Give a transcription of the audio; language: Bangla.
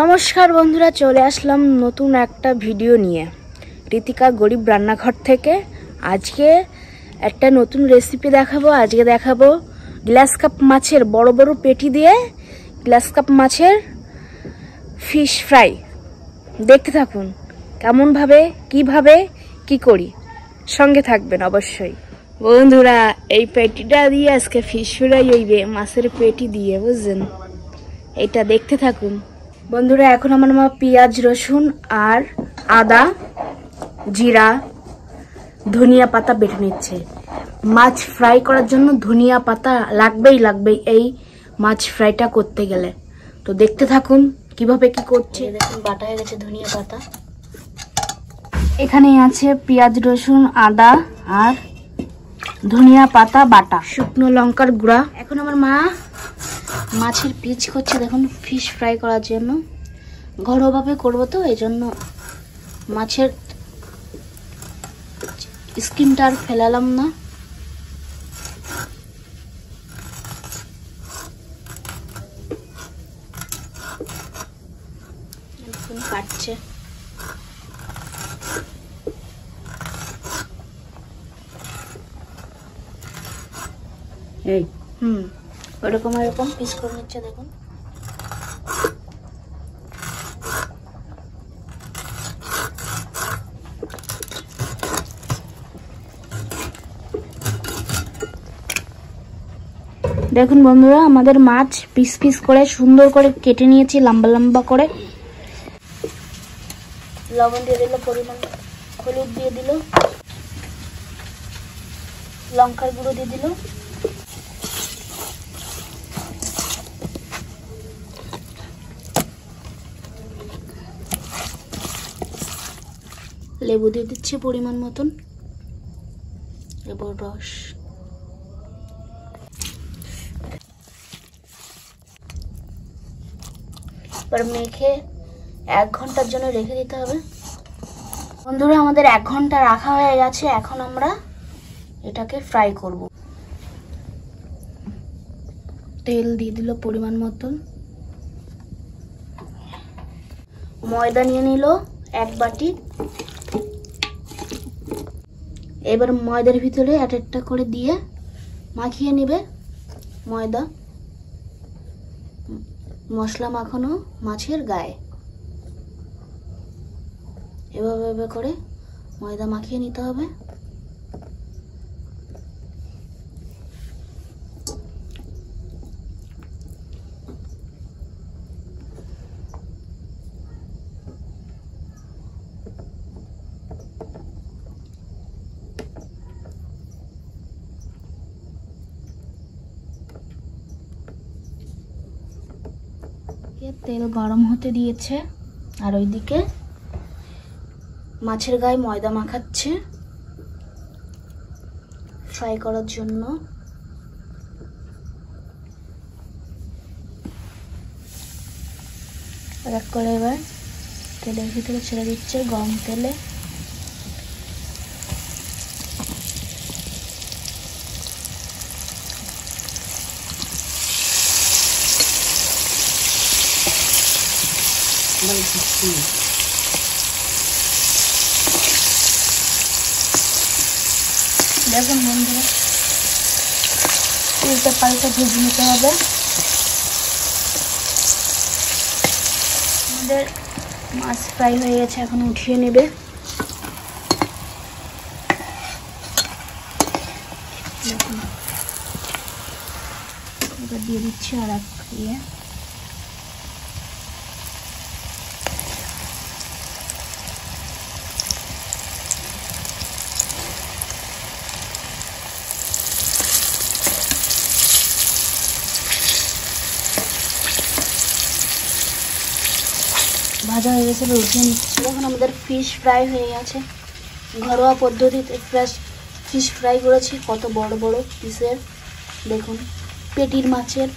নমস্কার বন্ধুরা, চলে আসলাম নতুন একটা ভিডিও নিয়ে ঋতিকা গরিব রান্নাঘর থেকে। আজকে একটা নতুন রেসিপি দেখাবো। আজকে দেখাবো গ্লাস কাপ মাছের বড় বড় পেটি দিয়ে গ্লাস কাপ মাছের ফিশ ফ্রাই। দেখতে থাকুন কেমনভাবে কিভাবে কি করি, সঙ্গে থাকবেন অবশ্যই। বন্ধুরা, এই পেটিটা দিয়ে আজকে ফিশ ফ্রাই হইবে, মাছের পেটি দিয়ে, বুঝছেন? এটা দেখতে থাকুন বন্ধুরা। এখন আমার মা পেঁয়াজ, রসুন আর আদা, জিরা, ধনিয়া পাতা বেটে নিচ্ছে। মাছ ফ্রাই করার জন্য ধনিয়া পাতা লাগবেই এই মাছ ফ্রাইটা করতে গেলে। তো দেখতে থাকুন কিভাবে কি করছে। দেখুন বাটা হয়ে গেছে ধনিয়া পাতা। এখানে আছে পেঁয়াজ, রসুন, আদা আর ধনিয়া পাতা বাটা, শুকনো লঙ্কার গুঁড়া। এখন আমার মা মাছের পিচ করছে, দেখুন, ফিশ ফ্রাই করার জন্য। ঘরোয়াভাবে করবো তো, এই জন্য মাছের স্কিনটা আর ফেলালাম না। কাটছে এই ওরকম এরকম পিস করে নিচ্ছে, দেখুন। দেখুন বন্ধুরা, আমাদের মাছ পিস পিস করে সুন্দর করে কেটে নিয়েছি, লম্বা লম্বা করে। লবণ দিয়ে দিল পরিমাণ, হলুদ দিয়ে দিল, লঙ্কার গুঁড়ো দিয়ে দিল, লেবু দিয়ে দিচ্ছে পরিমাণ মতন, লেবুর রস। এবার মেখে 1 ঘন্টার জন্য রেখে দিতে হবে। বন্ধুরা, আমাদের 1 ঘন্টা রাখা হয়ে গেছে। এখন আমরা এটাকে ফ্রাই করব। তেল দিয়ে দিল পরিমাণ মতন, ময়দা নিয়ে নিল 1 বাটি। এবার ময়দার ভিতরে একটা করে দিয়ে মাখিয়ে নেবে ময়দা। মশলা মাখানো মাছের গায়ে এভাবে করে ময়দা মাখিয়ে নিতে হবে। তেল গরম হতে দিয়েছে, আর ওইদিকে মাছের গায়ে ময়দা মাখাচ্ছে ফ্রাই করার জন্য। এক করে এবার তেলের ভিতরে ছেড়ে দিচ্ছে গরম তেলে। দেখুন বন্ধুরা, উল্টে পাল্টে ভেজে নিতে হবে। আমাদের মাছ ফ্রাই হয়ে গেছে, এখন উঠিয়ে নেবে। দেখুন, এবার দিয়ে দিচ্ছি আর এক ইয়ে। ভাজা হয়ে গেছে, উঠিয়ে নিচ্ছি। এখন আমাদের ফিশ ফ্রাই হয়ে গেছে। ঘরোয়া পদ্ধতিতে ফিশ ফ্রাই করেছি, কত বড় বড় পিসের। দেখুন, পেটির মাছের